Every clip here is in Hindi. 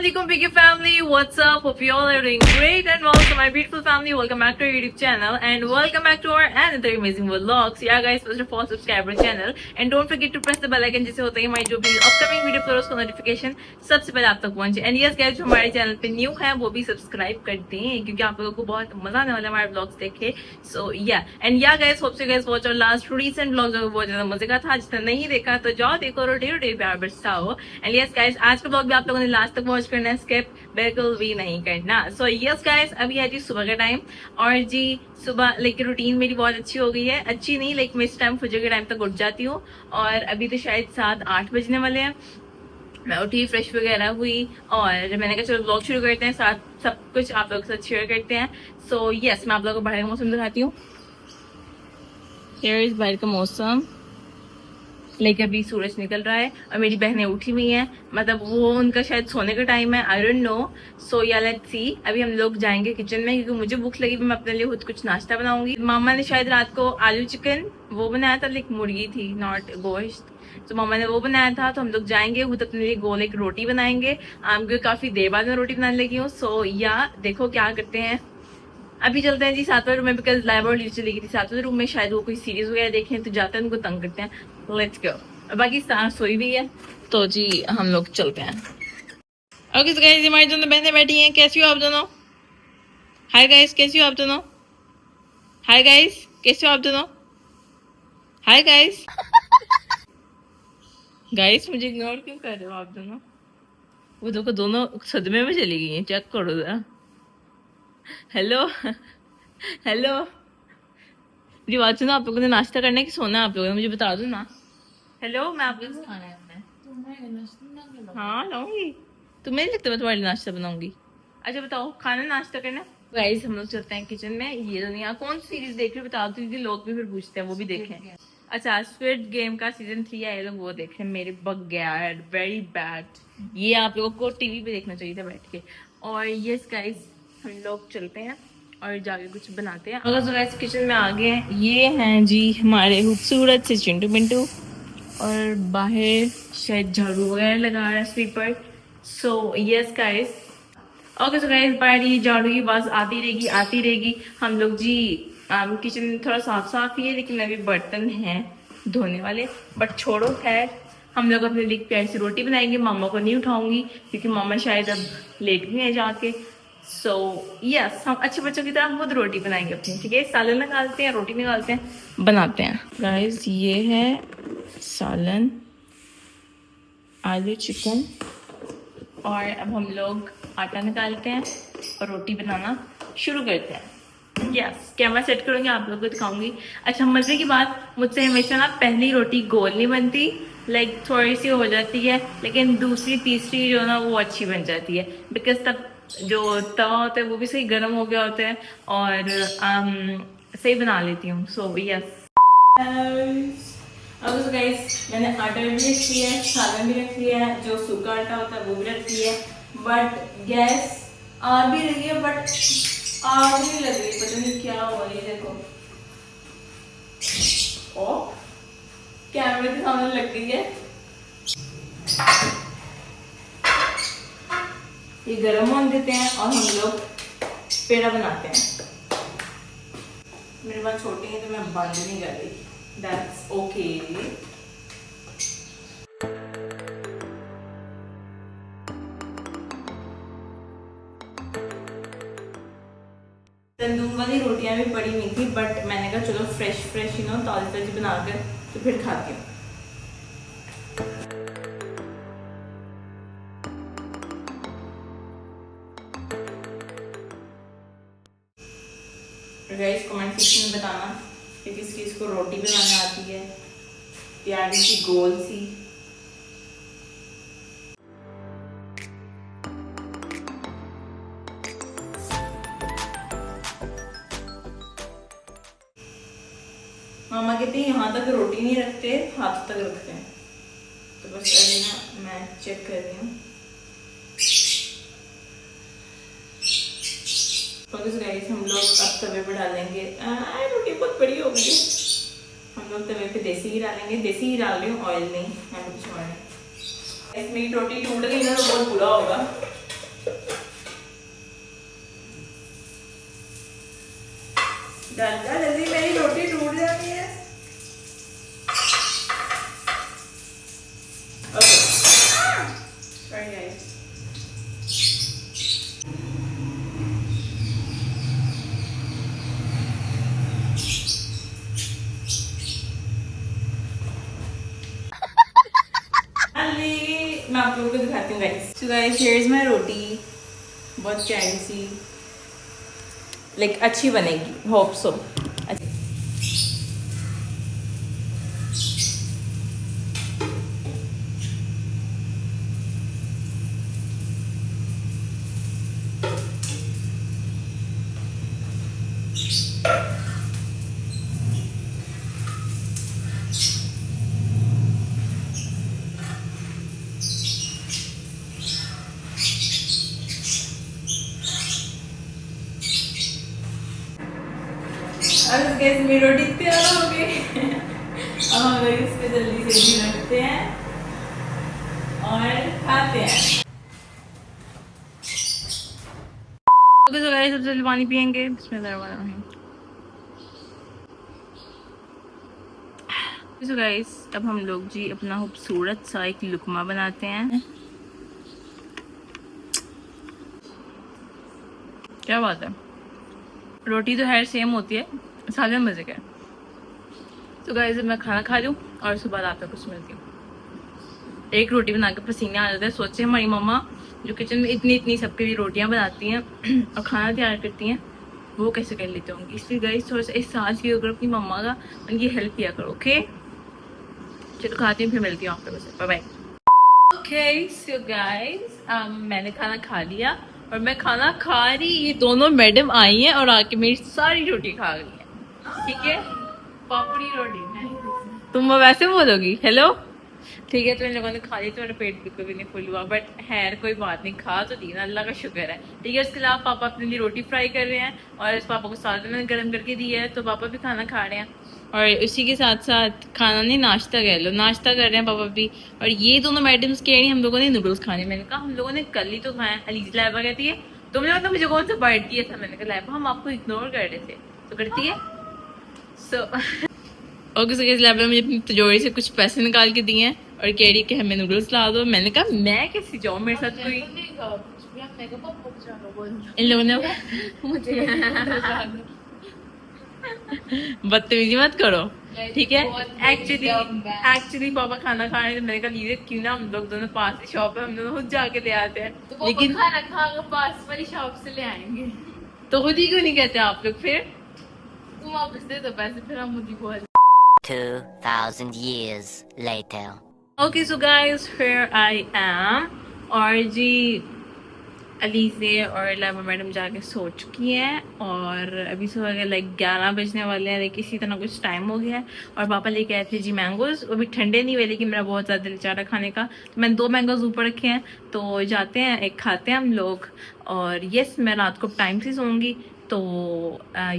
Assalamualaikum big family, what's up? Hope you all are doing great and welcome my beautiful family. Welcome back to our YouTube channel and welcome back to our another amazing vlogs. Yeah guys, first of all subscribe our channel and don't forget to press the bell icon जिससे होता है हमारी जो भी upcoming video upload उसका notification सबसे पहले आप तक पहुंचे. And yes guys, जो हमारे चैनल पे न्यू है वो भी सब्सक्राइब कर दें क्योंकि आप लोगों को बहुत मजा आने वाला है हमारे vlogs देखे. So yeah, and yeah guys, hope you guys watch our last recent vlog जो बहुत ज्यादा मजे का था. जिसने नहीं देखा तो जाओ देखो और ढेर प्यार बरसाओ. And yes guys, आज का vlog भी आप लोगों ने लास्ट तक वॉच करना है, स्किप बिल्कुल भी नहीं करना. सो यस गाइस, अभी है जी सुबह का टाइम और जी सुबह लाइक रूटीन मेरी बहुत अच्छी हो गई है. अच्छी नहीं लाइक मैं इस टाइम फजर के टाइम तक उठ जाती हूँ और अभी तो शायद 7-8 बजने वाले हैं. मैं उठी, फ्रेश वगैरह हुई और मैंने कहा चलो ब्लॉग शुरू करते हैं, साथ सब कुछ आप लोगों के साथ शेयर करते हैं. सो यस, मैं आप लोगों को बाहर का मौसम दिखाती हूँ. हियर इज बाहर का मौसम. लाइक अभी सूरज निकल रहा है और मेरी बहनें उठी हुई हैं, मतलब वो उनका शायद सोने का टाइम है, आई डोंट नो. सो या लेट्स सी. अभी हम लोग जाएंगे किचन में क्योंकि मुझे भूख लगी. मैं अपने लिए खुद कुछ नाश्ता बनाऊंगी. मामा ने शायद रात को आलू चिकन वो बनाया था, लाइक मुर्गी थी नॉट गोश्त. तो मामा ने वो बनाया था तो हम लोग जाएंगे खुद अपने लिए गोल एक रोटी बनाएंगे. क्योंकि काफी देर बाद में रोटी बनाने लगी हूँ. सो या देखो क्या करते हैं. अभी चलते हैं जी 7वें रूम में बिकॉज लाइब्रेरी चली गई थी 7वें रूम में, शायद वो कोई सीरीज वगैरह देखें तो जाते हैं उनको तंग करते हैं. Let's go. बाकी सोई भी है तो जी हम लोग चलते हैं. ओके सो गाइस, हमारी दोनों बहनें बैठी हैं. कैसी हो आप दोनों? हाय गाइस, कैसी हो आप दोनों? हाय गाइस, कैसे हो आप दोनों? Hi guys. गाइस मुझे इग्नोर क्यों कर रहे हो आप दोनों? वो देखो दोनों सदमे में चली गई हैं. चेक करो जरा. हेलो हेलो, मेरी बात सुनो. आप लोगों ने नाश्ता करना है कि सोना है आप लोगों ने? मुझे बता दो ना. हेलो, मैं आप लोगों से खाना है अपने. हाँ लाऊंगी. तुम्हें नहीं लगता मैं तुम्हारे लिए नाश्ता बनाऊंगी? अच्छा बताओ, खाना नाश्ता करना. गाइस हम लोग चलते हैं किचन में. ये दुनिया कौन सी सीरीज देख रहे हो बता दो क्योंकि लोग भी फिर पूछते हैं, वो भी देखें. अच्छा, स्क्विड गेम का सीजन 3 है, ये लोग वो देख रहे हैं. मेरे बग गया है, वेरी बैड. ये आप लोगों को टीवी पे देखना चाहिए था बैठ के. और यस गाइस, हम लोग चलते हैं और जाके कुछ बनाते हैं. अगर गाइस किचन में आ गए हैं, ये हैं जी हमारे खूबसूरत से चिंटू पिंटू और बाहर शायद झाड़ू वगैरह लगा रहा है, sweeper. So yes guys. Okay so guys, बाहर ये झाड़ू की आवाज आती रहेगी. हम लोग जी किचन थोड़ा साफ ही है लेकिन अभी बर्तन हैं धोने वाले. बट छोड़ो खैर, हम लोग अपने लिए प्यारी सी रोटी बनाएंगे. मामा को नहीं उठाऊंगी क्योंकि मामा शायद अब लेट भी है जाके. सो यस, हम अच्छे बच्चों की तरह खुद रोटी बनाएंगे अपनी. ठीक है, सालन निकालते हैं, रोटी निकालते हैं, बनाते हैं. गाइस ये है सालन, आलू चिकन और अब हम लोग आटा निकालते हैं और रोटी बनाना शुरू करते हैं. यस, कैमरा सेट करूँगी, आप लोगों को दिखाऊंगी. अच्छा मजे की बात, मुझसे हमेशा ना पहली रोटी गोल नहीं बनती, लाइक थोड़ी सी हो जाती है, लेकिन दूसरी तीसरी जो ना वो अच्छी बन जाती है बिकॉज तब जो तवा होता है वो भी सही गर्म हो गया होता है और सही बना लेती हूँ. So yes. अब तो गाइस मैंने आटा भी रख लिया है, सालन भी रख लिया है, जो सूखा आटा होता है वो भी रख लिया है. बट गैस आ भी रही है बट आग नहीं लग रही, पता नहीं क्या हो रही है. देखो ओ कैमरे के सामने लग गई है. ये गरम होने देते हैं और हम लोग पेड़ा बनाते हैं. मेरे पास छोटी है तो मैं बंद नहीं कर रही. That's okay. तंदूर वाली रोटियां भी पड़ी हुई थी बट मैंने कहा चलो फ्रेश ताजी बनाकर तो फिर खाती हूँ. गाइस कमेंट सेक्शन में बताना कि किस चीज को रोटी बनाना आती है, प्यारी सी गोल सी. मामा कहते हैं यहाँ तक रोटी नहीं रखते, हाथ तक रखते हैं. तो बस अभी ना मैं चेक कर रही हूँ. गाइस हम लोग अब तवे पर डालेंगे. रोटी बहुत बड़ी हो गई है. हम लोग तवे पे देसी घी डालेंगे. देसी घी डाल रही हूँ, ऑयल नहीं, मैं कुछ और नहीं. मेरी रोटी टूट गई ना तो बहुत बुरा होगा. डालकर जल्दी मेरी रोटी टूट जाती है। Okay sorry guys. मैं आप लोगों को दिखाती हूँ guys. So guys here is my roti, बहुत प्यारी सी, लाइक अच्छी बनेगी, होप सो। अब गैस मेरी रोटी तैयार हो गई। अब हम लोग इसको जल्दी से भी रखते हैं और खाते हैं। ओके सो गाइस सबसे पहले पानी पियेंगे। सो गाइस अब हम लोग जी अपना खूबसूरत सा एक लुकमा बनाते हैं। क्या बात है, रोटी तो है सेम होती है, साले मजे का। तो गाइस मैं खाना खा लूँ और उसके बाद आप तक कुछ मिलती हूँ। एक रोटी बना के पसीने आ जाते हैं। सोचे हमारी मम्मा जो किचन में इतनी इतनी सबके लिए रोटियां बनाती हैं और खाना तैयार करती हैं, वो कैसे कर लेते होंगे। इसलिए गाइस थोड़ा सा एहसास किया करो अपनी मम्मा का, उनकी हेल्प किया करो। ओके चलो खाती हूँ, फिर मिलती हूँ आप तक से। Bye bye. Okay so guys मैंने खाना खा लिया और मैं खाना खा रही, ये दोनों मैडम आई हैं और आके मेरी सारी रोटी खा गई हैं। ठीक है, पापड़ी रोटी तुम वैसे बोलोगी हेलो। ठीक है तो इन लोगों ने खा ली तो मेरा पेट बिल्कुल भी नहीं फुल हुआ, बट खैर कोई बात नहीं, खा तो दी ना, अल्लाह का शुक्र है। ठीक है उसके अलावा पापा अपने लिए रोटी फ्राई कर रहे हैं और इस पापा को साथ में गर्म करके दिया है, तो पापा भी खाना खा रहे हैं। और उसी के साथ साथ खाना नहीं, नाश्ता कह लो, नाश्ता कर रहे हैं पापा भी। और ये दोनों मैडम्स कह रही हैं हम लोगों ने नूडल्स खाने। मैंने कहा हम लोगों ने कल ही तो खाया। अलीज लाइबा कहती है तुमने मतलब मुझे कौन सा बाइट दिया था। मैंने कहा लाइबा हम आपको इग्नोर कर रहे थे, तो करती है so okay so guys Laiba मुझे अपनी तिजोरी से कुछ पैसे निकाल के दिए हैं और कह रही कि हमें नूडल्स ला दो। मैंने कहा मैं कैसे जाऊँ, मेरे साथ कोई इन लोगों ने बदतमीजी मत करो ठीक है। एक्चुअली पापा खाना खा रहे थे, मैंने कहा लीजिए क्यों ना हम लोग दोनों पास ही शॉप है, हम दोनों खुद जाके ले आते हैं। तो लेकिन खाना खा पास वाली शॉप से ले आएंगे, तो खुद ही क्यों नहीं कहते आप लोग। फिर तुम वापस दे दो पैसे, फिर हम खुद ही को 2000 years later. Okay so guys here I am. और जी अलीज़े और लाइबा मैडम जाके सो चुकी हैं और अभी सुबह के लाइक 11 बजने वाले हैं, लाइक इसी तरह कुछ टाइम हो गया है। और पापा लेके आए थे जी मैंगोज, वो भी ठंडे नहीं हुए लेकिन मेरा बहुत ज़्यादा दिल चाह रहा खाने का, तो मैंने 2 मैंगोज ऊपर रखे हैं, तो जाते हैं एक खाते हैं हम लोग। और यस मैं रात को टाइम से सोऊंगी, तो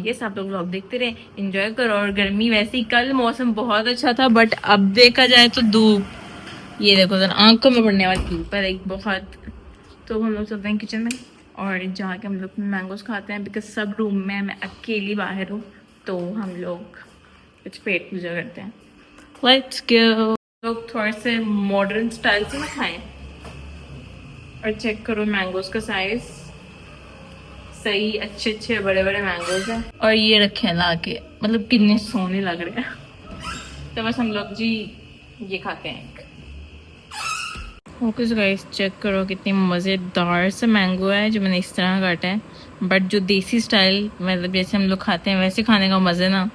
यस आप लोग व्लॉग देखते रहे, इंजॉय करो। और गर्मी वैसे ही, कल मौसम बहुत अच्छा था बट अब देखा जाए तो धूप, ये देखो जरा आंखों में पड़ने वाली धूप है एक बहुत। तो हम लोग चलते हैं किचन में और जाके हम लोग मैंगोज खाते हैं, बिकॉज सब रूम में मैं अकेली बाहर हूँ, तो हम लोग कुछ पेट पूजा करते हैं। Let's go. लोग थोड़े से मॉडर्न स्टाइल से ना खाएं। और चेक करो मैंगोज का साइज, सही अच्छे अच्छे बड़े बड़े मैंगोज हैं और ये रखे हैं ला के, मतलब कितने सोने लग रहे हैं। तो बस हम लोग जी ये खाते हैं। ओके गाइस चेक करो कितनी मज़ेदार सा मैंगो है जो मैंने इस तरह काटा है, बट जो देसी स्टाइल मतलब जैसे हम लोग खाते हैं वैसे खाने का मज़ा ना,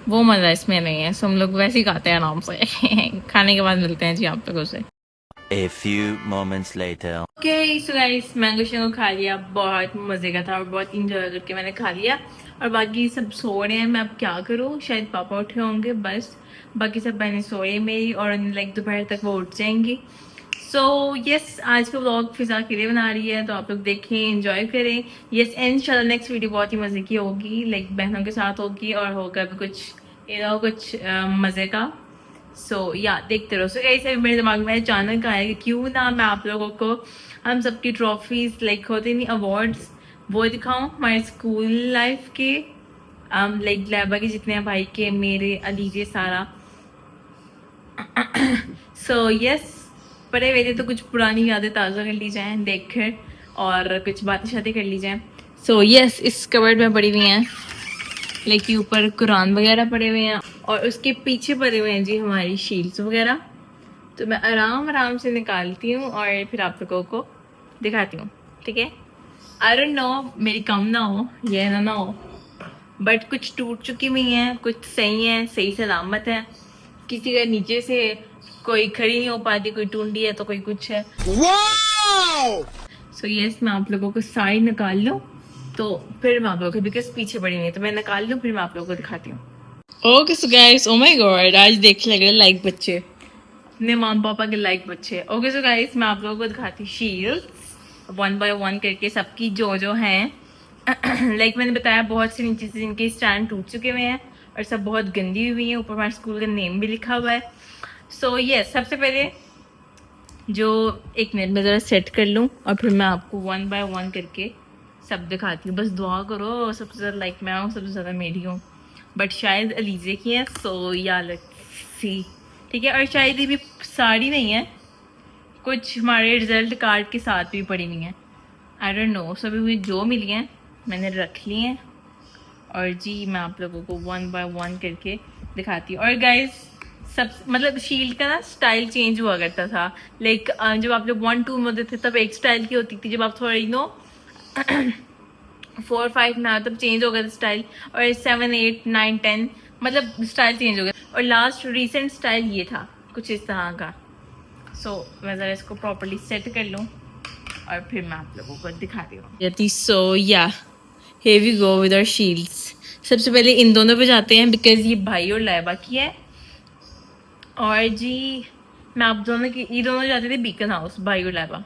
वो मज़ा इसमें नहीं है। सो हम लोग वैसे ही खाते हैं आराम से। खाने के बाद मिलते हैं जी आप तक उसे। A few moments later. Okay so guys mango शेंगो खा लिया, बहुत मज़े का था और बहुत इंजॉय करके मैंने खा लिया। और बाकी सब सो रहे हैं, मैं अब क्या करूँ, शायद पापा उठे होंगे बस, बाकी सब बहनें सो रही है मेरी और लाइक दोपहर तक वो उठ जाएंगी। सो यस आज का व्लॉग फिजा के लिए बना रही है, तो आप लोग देखें एंजॉय करें। यस इंशाल्लाह नेक्स्ट वीडियो बहुत ही मज़े की होगी, लाइक बहनों के साथ होगी और होगा भी कुछ कुछ मज़े का। सो या देखते रहो। सो ऐसे मेरे दिमाग में अचानक आया कि क्यों ना मैं आप लोगों को हम सबकी ट्रॉफीज लाइक होते नहीं अवार्ड्स वो दिखाऊं हमारे स्कूल लाइफ के। लाइक लैबा के जितने हैं भाई के, मेरे, अलीजे, सारा। सो यस, पढ़े हुए थे तो कुछ पुरानी यादें ताज़ा कर ली जाएं देख कर, और कुछ बातें शातें कर ली जाएं। सो यस, इस कवर्ड में पड़ी हुई हैं, लाइक के ऊपर कुरान वगैरह पड़े हुए हैं, और उसके पीछे पड़े हुए हैं जी हमारी शील्ड्स वगैरह। तो मैं आराम आराम से निकालती हूँ और फिर आप लोगों को दिखाती हूँ, ठीक है। आई डोंट नो मेरी कम ना हो, ये ना हो, बट कुछ टूट चुकी हुई हैं, कुछ सही हैं, सही सलामत है। किसी का नीचे से कोई खड़ी नहीं हो पाती, कोई टूटी है तो कोई कुछ है। सो यस, मैं आप लोगों को सारी निकाल लूँ तो फिर मैं आप लोगों को, बिकॉज पीछे पड़ी हुई है तो मैं निकाल लूँ, फिर मैं आप लोगों को दिखाती हूँ। Okay so guys, oh my God, आज देख लगे लाइक बच्चे, अपने माम पापा के लाइक बच्चे। ओके सो गाइस, मैं आप लोगों को दिखाती हूँ शील्ड्स 1 बाय 1 करके सबकी जो हैं। लाइक मैंने बताया, बहुत से नीचे से जिनके स्टैंड टूट चुके हुए हैं और सब बहुत गंदी हुई हैं, ऊपर हमारे स्कूल का नेम भी लिखा हुआ है। सो यस, सबसे पहले जो, एक मिनट में ज़रा सेट कर लूँ और फिर मैं आपको 1 बाय 1 करके सब दिखाती हूँ। बस दुआ करो सबसे ज़्यादा लाइक मैं हूँ, सबसे ज़्यादा मेरी हूँ, बट शायद अलीजे की है। सो या लेट्स सी, ठीक है। और शायद ये भी सारी नहीं है, कुछ हमारे रिजल्ट कार्ड के साथ भी पड़ी हुई हैं, आई डोंट नो। सभी मुझे जो मिली हैं मैंने रख ली हैं, और जी मैं आप लोगों को 1 बाय 1 करके दिखाती हूँ। और गाइज सब, मतलब शील्ड का ना स्टाइल चेंज हुआ करता था। लाइक जब आप लोग 1 2 में होते थे तब एक स्टाइल की होती थी, जब आप थोड़ा 4 5 में आए तब चेंज हो गया था स्टाइल, और 7 8 9 10 मतलब स्टाइल चेंज हो गया, और लास्ट रिसेंट स्टाइल ये था कुछ इस तरह का। सो मैं ज़रा इसको प्रॉपरली सेट कर लूँ और फिर मैं आप लोगों को दिखाती हूँ। सो या here we go with our shields। सबसे पहले इन दोनों पे जाते हैं, बिकॉज ये भाई और लाइबा की है। और जी मैं आप दोनों की, ये दोनों जाते थे बीकन हाउस, भाई और लाइबा,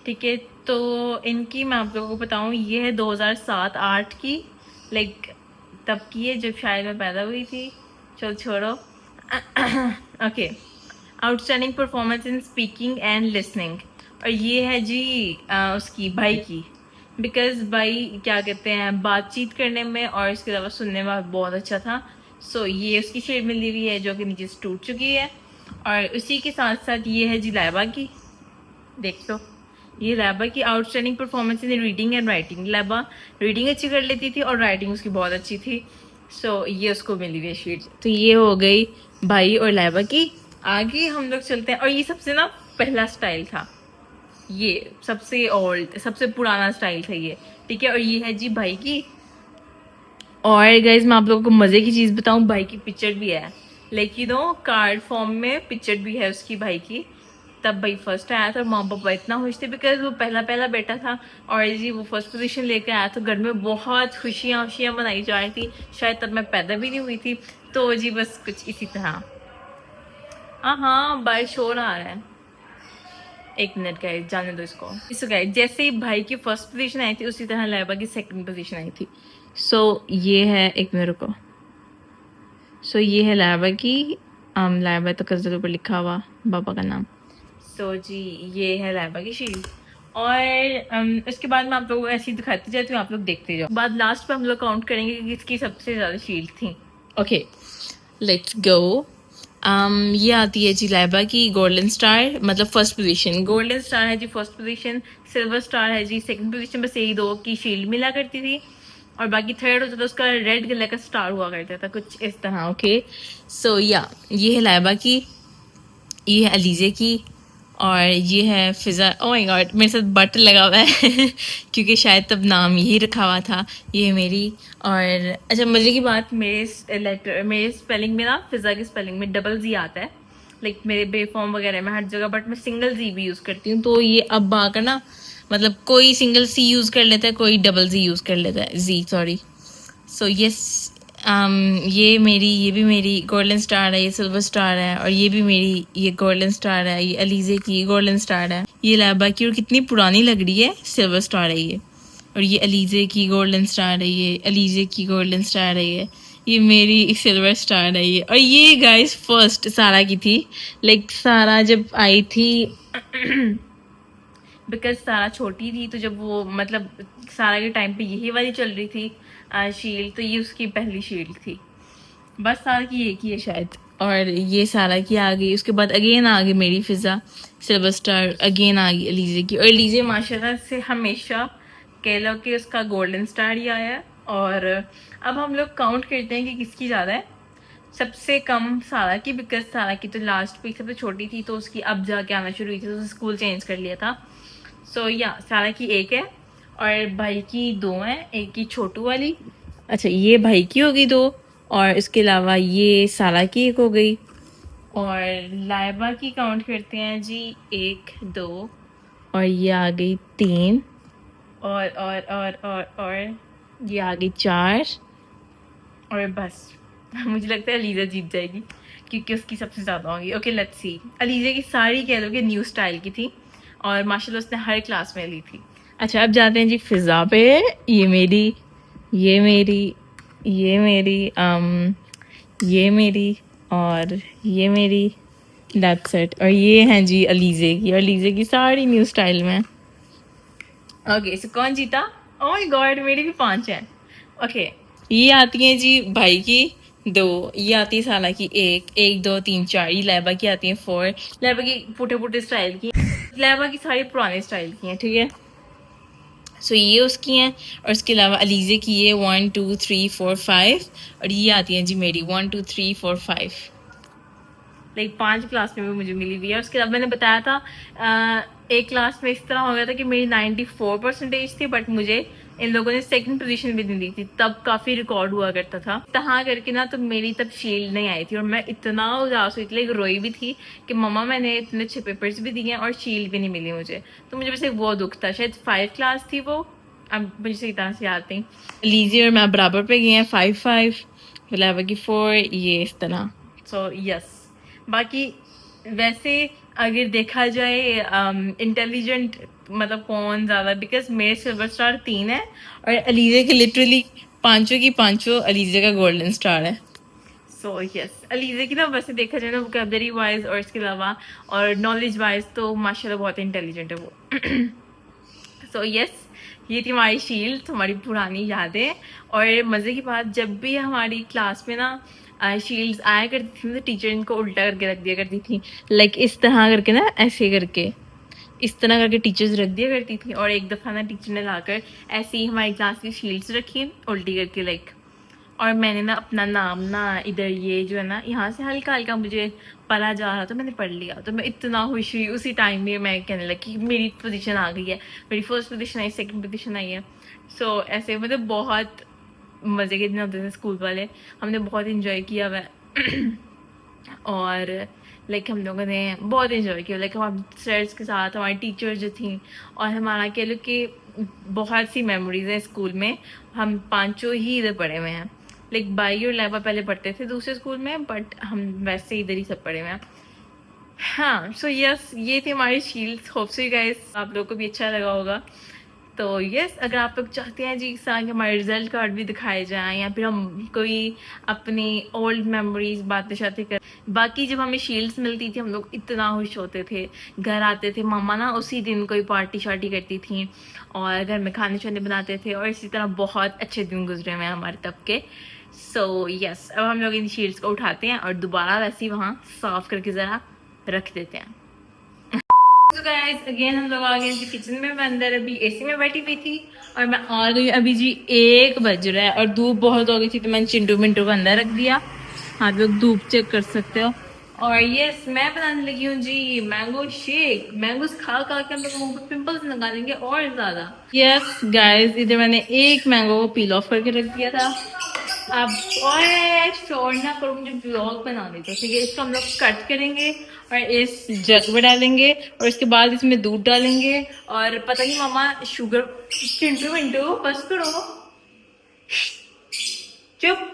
ठीक है। तो इनकी मैं आप लोगों को बताऊँ, ये है 2007-8 की, लाइक तब की है जब शायद मैं पैदा हुई थी। चलो छोड़ो। Okay, outstanding performance in speaking and listening. और ये है जी उसकी, भाई की, बिकॉज भाई क्या कहते हैं, बातचीत करने में और इसके अलावा सुनने में बहुत अच्छा था। सो ये उसकी शेड मिली हुई है जो कि नीचे से टूट चुकी है। और उसी के साथ साथ ये है जी लाइबा की, देख लो, ये लाइबा की outstanding performance in reading and writing. Laiba reading अच्छी कर लेती थी और राइटिंग उसकी बहुत अच्छी थी। सो ये उसको मिली हुई है शीट। तो ये हो गई भाई और लाइबा की। आगे हम लोग चलते हैं, और ये सबसे ना पहला स्टाइल था, ये सबसे ओल्ड, सबसे पुराना स्टाइल था ये, ठीक है। और ये है जी भाई की। और गाइज मैं आप लोगों को मज़े की चीज़ बताऊं, भाई की पिक्चर भी है, लेकिन कार्ड फॉर्म में पिक्चर भी है उसकी भाई की। तब भाई फर्स्ट आया था और माँ पापा इतना खुश थे, बिकॉज वो पहला बेटा था, और जी वो फर्स्ट पोजीशन लेकर आया था। घर में बहुत खुशियाँ मनाई जा रही थी, शायद तब मैं पैदा भी नहीं हुई थी। तो जी बस कुछ इसी तरह। हाँ बाय, शोर आ रहा है, एक मिनट गाइस, जाने दो इसको। सो गाइस, जैसे ही भाई की फर्स्ट पोजीशन आई थी उसी तरह लाइबा की सेकंड पोजीशन आई थी। सो ये है, एक मिनट रुको। सो ये है लाइबा की, लाइबा तो कसर ऊपर लिखा हुआ पापा का नाम। सो जी ये है लाइबा की शील्ड। और उसके बाद मैं आप लोगों को ऐसी दिखाती जाती हूँ, आप लोग देखते जाओ। बाद लास्ट पे हम लोग काउंट करेंगे कि किसकी सबसे ज़्यादा शील्ड थी। Okay let's go. ये आती है जी लाइबा की गोल्डन स्टार, मतलब फर्स्ट पोजीशन। गोल्डन स्टार है जी फर्स्ट पोजीशन, सिल्वर स्टार है जी सेकंड पोजीशन। बस यही दो की शील्ड मिला करती थी, और बाकी थर्ड होता था उसका रेड कलर का स्टार हुआ करता था, कुछ इस तरह। ओके सो या ये है लाइबा की, ये है अलीजे की, और ये है फिजा। ओह माय गॉड, मेरे साथ बट लगा हुआ है क्योंकि शायद तब नाम यही रखा हुआ था। ये है मेरी। और अच्छा मजे की बात, मेरे स्पेलिंग में ना, फिजा की स्पेलिंग में डबल जी आता है, लाइक मेरे बे फॉर्म वगैरह में हर जगह, बट मैं सिंगल जी भी यूज़ करती हूँ। तो ये अब आकर ना, मतलब कोई सिंगल सी यूज़ कर लेता है, कोई डबल जी यूज़ कर लेता है, जी सॉरी। सो यस, ये मेरी, ये भी मेरी गोल्डन स्टार है, ये सिल्वर स्टार है, और ये भी मेरी, ये गोल्डन स्टार है, ये अलीजे की गोल्डन स्टार है, ये लाइबा की, और कितनी पुरानी लग रही है, सिल्वर स्टार है ये। और ये अलीजे की गोल्डन स्टार है, ये अलीजे की गोल्डन स्टार है, ये मेरी सिल्वर स्टार है ये। और ये गाइस फर्स्ट सारा की थी, लाइक सारा जब आई थी बिकॉज सारा छोटी थी, तो जब वो, मतलब सारा के टाइम पे यही वाली चल रही थी, शील्ड, तो ये उसकी पहली शील्ड थी। बस सारा की एक ही है शायद। और ये सारा की आ गई, उसके बाद अगेन आ गई मेरी फिज़ा सिल्वर स्टार, अगेन आ गई अलीजे की। और अलीजे माशाल्लाह से हमेशा कह लो कि उसका गोल्डन स्टार ही आया है। और अब हम लोग काउंट करते हैं कि किसकी ज़्यादा है। सबसे कम सारा की, बिकॉज सारा की तो लास्ट वीक सबसे छोटी थी, तो उसकी अब जाके आना शुरू हुई थी, तो उसने स्कूल चेंज कर लिया था। सो या सारा की एक है और भाई की दो हैं, एक की छोटू वाली, अच्छा ये भाई की हो गई दो, और इसके अलावा ये सारा की एक हो गई। और लाइबा की काउंट करते हैं जी, एक दो, और ये आ गई तीन, और ये आ गई चार, और बस मुझे लगता है अलीजा जीत जाएगी क्योंकि उसकी सबसे ज़्यादा होगी। Okay let's see. अलीजा की सारी कह लो कि न्यू स्टाइल की थी और माशाल्लाह उसने हर क्लास में ली थी। अच्छा अब जाते हैं जी फिज़ा पे। ये मेरी, ये मेरी, ये मेरी, ये मेरी, और ये मेरी, दैट्स इट। और ये हैं जी अलीजे की, और अलीजे की सारी न्यू स्टाइल में। ओके सो कौन जीता? ओह माय गॉड, मेरी भी पांच हैं। ओके ये आती है जी भाई की दो, ये आती है साला की एक, एक दो तीन चार, ये लैबा की आती है फोर। लैबा की पुटे पुटे स्टाइल की, लैबा की सारी पुराने स्टाइल की हैं, ठीक है। सो ये उसकी हैं, और इसके अलावा अलीजे की ये 1 2 3 4 5, और ये आती है जी मेरी 1 2 3 4 5। लाइक पांच क्लास में भी मुझे मिली हुई है। उसके बाद मैंने बताया था एक क्लास में इस तरह हो गया था कि मेरी 94% थी, बट मुझे इन लोगों ने सेकंड पोजीशन भी नहीं दी थी, तब काफ़ी रिकॉर्ड हुआ करता था तहाँ करके ना, तो मेरी तब शील्ड नहीं आई थी और मैं इतना उदास हुई थी, लाइक रोई भी थी कि मम्मा मैंने इतने अच्छे पेपर्स भी दिए हैं और शील्ड भी नहीं मिली मुझे। तो मुझे बस एक वो दुख था, शायद 5 क्लास थी वो, अब मुझे सही तरह से याद नहीं। लीजिए और मैं बराबर पे गए हैं 5 5, लेवल की 4, ये इस तरह। सो यस, बाकी वैसे अगर देखा जाए इंटेलिजेंट मतलब कौन ज़्यादा, बिकॉज मेरे सिल्वर स्टार 3 है और अलीजे के लिटरली पांचों की पांचों अलीजे का गोल्डन स्टार है। सो यस, अलीजे की ना वैसे देखा जाए ना वोकेबलरी वाइज और इसके अलावा और नॉलेज वाइज तो माशाल्लाह बहुत इंटेलिजेंट है वो। सो यस, ये थी हमारी शील्ड, हमारी पुरानी यादें। और मज़े की बात, जब भी हमारी क्लास में ना शील्ड्स आया करती थी तो टीचर इनको उल्टा करके रख दिया करती थी, लाइक इस तरह करके ना, ऐसे करके इस तरह करके टीचर्स रख दिया करती थी। और एक दफ़ा ना टीचर ने लाकर ऐसे ही हमारी क्लास की शील्ड्स रखी उल्टी करके, लाइक। और मैंने ना अपना नाम ना इधर ये जो है ना यहाँ से हल्का हल्का मुझे पढ़ा जा रहा था, मैंने पढ़ लिया, तो मैं इतना खुश हुई उसी टाइम में। मैं कहने लगी मेरी पोजीशन आ गई है, मेरी फर्स्ट पोजीशन आई, सेकंड पोजीशन आई है। सो ऐसे मतलब बहुत मज़े के दिन होते थे स्कूल वाले, हमने बहुत इन्जॉय किया हुआ है। और लाइक हम लोगों ने बहुत इन्जॉय किया, लाइक हमारे सर्स के साथ, हमारी टीचर्स जो थी, और हमारा कह लो कि बहुत सी मेमोरीज हैं स्कूल में। हम पांचों ही इधर पढ़े हुए हैं, लाइक बाई और लैबा पहले पढ़ते थे दूसरे स्कूल में, बट हम वैसे इधर ही सब पढ़े हुए हैं। हाँ सो यस, ये थी हमारी शील्ड्स। होप सो गाइस आप लोगों को भी अच्छा लगा होगा। तो यस, अगर आप लोग चाहते हैं जी इस तरह के हमारे रिजल्ट कार्ड भी दिखाए जाएं, या फिर हम कोई अपनी ओल्ड मेमोरीज बातें शातें कर। बाकी जब हमें शील्ड्स मिलती थी हम लोग इतना खुश होते थे, घर आते थे, मामा ना उसी दिन कोई पार्टी शार्टी करती थी और घर में खाने शाने बनाते थे, और इसी तरह बहुत अच्छे दिन गुजरे हुए हैं हमारे तब के। सो यस, अब हम लोग इन शील्ड्स को उठाते हैं और दोबारा वैसे ही वहाँ साफ करके ज़रा रख देते हैं। तो गाइस अगेन हम लोग आ गए जी किचन में। मैं अंदर अभी एसी में बैठी हुई थी और मैं आ गई अभी जी 1 बज रहा है और धूप बहुत हो गई थी, तो मैंने चिंटू मिंटू को अंदर रख दिया। आप लोग धूप चेक कर सकते हो। और यस, मैं बनाने लगी हूँ जी मैंगो शेक। मैंगोस खा खा के हम लोग मुंह पे पिंपल्स लगा देंगे और ज्यादा। यस गाइस, इधर मैंने एक मैंगो को पील ऑफ करके रख दिया था। अब और शोर ना करो, मुझे ब्लॉग बनाने दो, ठीक है। इसको हम लोग कट करेंगे और इस जग में डालेंगे और इसके बाद इसमें दूध डालेंगे। और पता नहीं मामा शुगर, चिंटू मिंटू बस करो, चुप,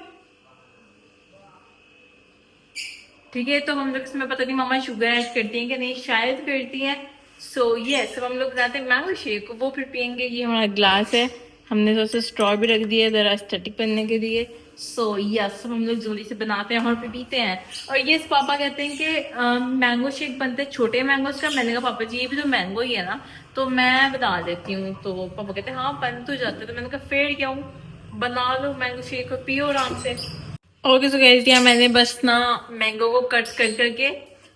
ठीक है। तो हम लोग इसमें पता नहीं मामा शुगर ऐड करती हैं कि नहीं, शायद करती हैं। सो यस, अब हम लोग बनाते हैं मैंगो शेक, वो फिर पियेंगे। ये हमारा ग्लास है, हमने थोड़ा सा स्ट्रॉ भी रख दिया जरा एस्थेटिक बनने के लिए। सो यस, हम लोग जल्दी से बनाते हैं और फिर पीते हैं। और यस, पापा कहते हैं कि मैंगो शेक बनते हैं छोटे मैंगोज का। मैंने कहा पापा जी ये भी तो मैंगो ही है ना, तो मैं बता देती हूँ। तो पापा कहते हैं हाँ बन तो जाते, तो मैंने कहा फिर क्या हूँ, बना लो मैंगो शेक और पियो आराम से। ओके सो कह दिया मैंने, बस ना मैंगो को कट कर करके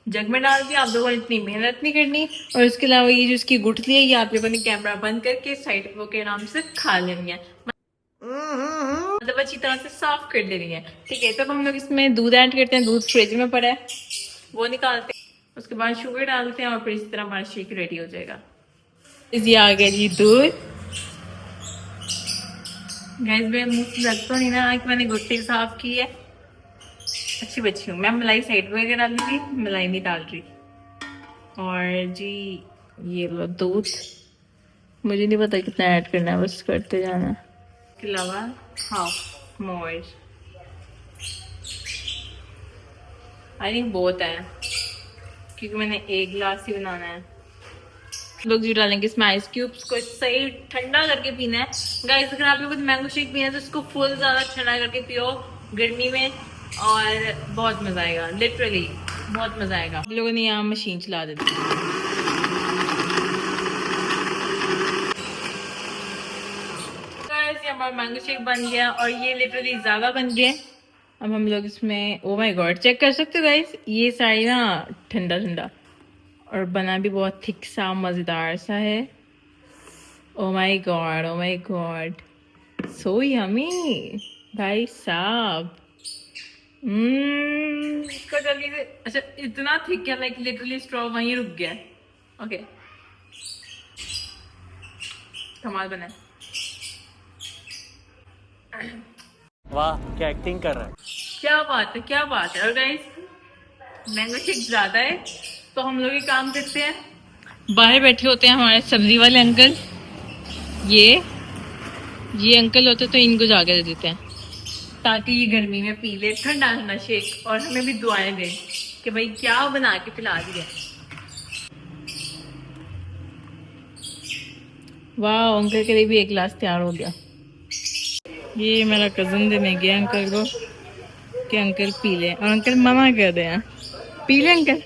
जग में डाल दिया। आप लोगों ने इतनी मेहनत नहीं करनी। और इसके अलावा ये जो इसकी गुठली है, ये आप लोगों ने कैमरा बंद करके साइड पे के आराम से खा लेनी है, मतलब अच्छी तरह से साफ कर लेनी है। ठीक है, तब हम लोग इसमें दूध ऐड करते हैं। दूध फ्रिज में पड़ा है, वो निकालते हैं, उसके बाद शुगर डालते हैं और फिर इसी तरह हमारा शेक रेडी हो जाएगा। ये आ गया जी दूध। गैस में मुंह से लग तो नहीं ना कि मैंने गुट्टी साफ की है। अच्छी बच्ची हूँ मैं। मलाई साइड में डाल दी, मलाई नहीं डाल रही। और जी ये लो दूध, मुझे नहीं पता कितना ऐड करना है, बस करते जाना है। इसके अलावा हाफ मोर, आई थिंक बहुत है क्योंकि मैंने एक गिलास ही बनाना है। लोग जी डालेंगे इसमें आइस क्यूब्स को, सही ठंडा करके पीना है गाइस। अगर आप लोगों को मैंगो शेक पीना है तो इसको फुल ज्यादा ठंडा करके पियो गर्मी में, और बहुत मजा आएगा, लिटरली बहुत मजा आएगा। हम लोगों ने यहाँ मशीन चला दी थी। हमारा मैंगो शेक बन गया और ये लिटरली ज्यादा बन गया। अब हम लोग इसमें, ओ माय गॉड, चेक कर सकते हो गाइस, ये सारी ना ठंडा ठंडा और बना भी बहुत थिक सा मजेदार सा है। Oh my God, oh my God, so yummy भाई साहब। इसका जल्दी से, अच्छा इतना थिक है, लाइक लिटरली स्ट्रॉ वहीं रुक गया। ओके कमाल बना है। वाह क्या एक्टिंग कर रहा है। क्या बात है, क्या बात है। और गाइस मैंगो शेक ज्यादा है तो हम लोग ये काम करते हैं, बाहर बैठे होते हैं हमारे सब्जी वाले अंकल, ये अंकल होते तो इनको जाके दे देते हैं ताकि ये गर्मी में पी ले ठंडा ठंडा शेक, और हमें भी दुआएं दें कि भाई क्या बना के पिला दिया। वाह, अंकल के लिए भी एक गिलास तैयार हो गया। ये मेरा कजन देने गया अंकल को कि अंकल पी ले, और अंकल मना कर रहे हैं पी ले uncle.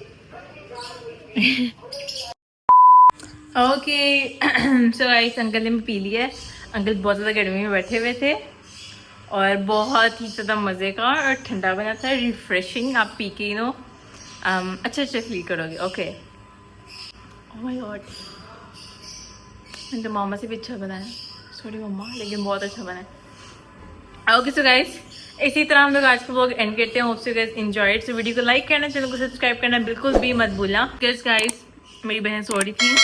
Okay so guys uncle ने पी लिया। अंकल बहुत ज़्यादा गर्मी में बैठे हुए थे और बहुत ही ज़्यादा मज़े का और ठंडा बना था, रिफ्रेशिंग। आप पी के नो अच्छा अच्छा फील करोगे। ओके ओह माय गॉड, मैंने तो मामा से भी अच्छा बनाया, सॉरी मम्मा, लेकिन बहुत अच्छा बना है। ओके सो गाइस इसी तरह हम लोग आज का व्लॉग एंड करते हैं। Hope so guys enjoyed. So video को लाइक करना, चैनल को सब्सक्राइब करना बिल्कुल भी मत भूलना। गाइस मेरी बहन सो रही थी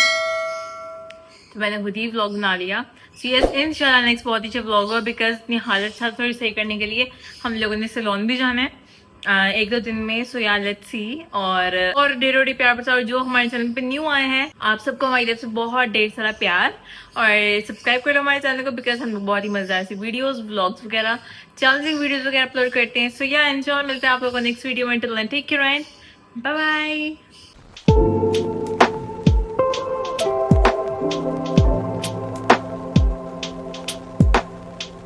तो मैंने खुद ही व्लॉग बना लिया। सो यस इंशाल्लाह नेक्स्ट बहुत ही अच्छा व्लॉग होगा, बिकॉज अपनी हालत साथ थोड़ी सही करने के लिए हम लोगों ने सैलून भी जाना है एक दो दिन में। सो यार लेट्स सी। और ढेरों प्यार प्रसार, और जो हमारे चैनल पे न्यू आए हैं आप सबको हमारी तरफ से बहुत ढेर सारा प्यार, और सब्सक्राइब करो हमारे चैनल को, बिकॉज हम बहुत ही मजेदार सी वीडियोस, व्लॉग्स वगैरह, चैलेंजिंग वीडियोस वगैरह अपलोड करते हैं। सो या एंजॉय, मिलते हैं आप लोगों को नेक्स्ट वीडियो में। Till then take care and bye bye.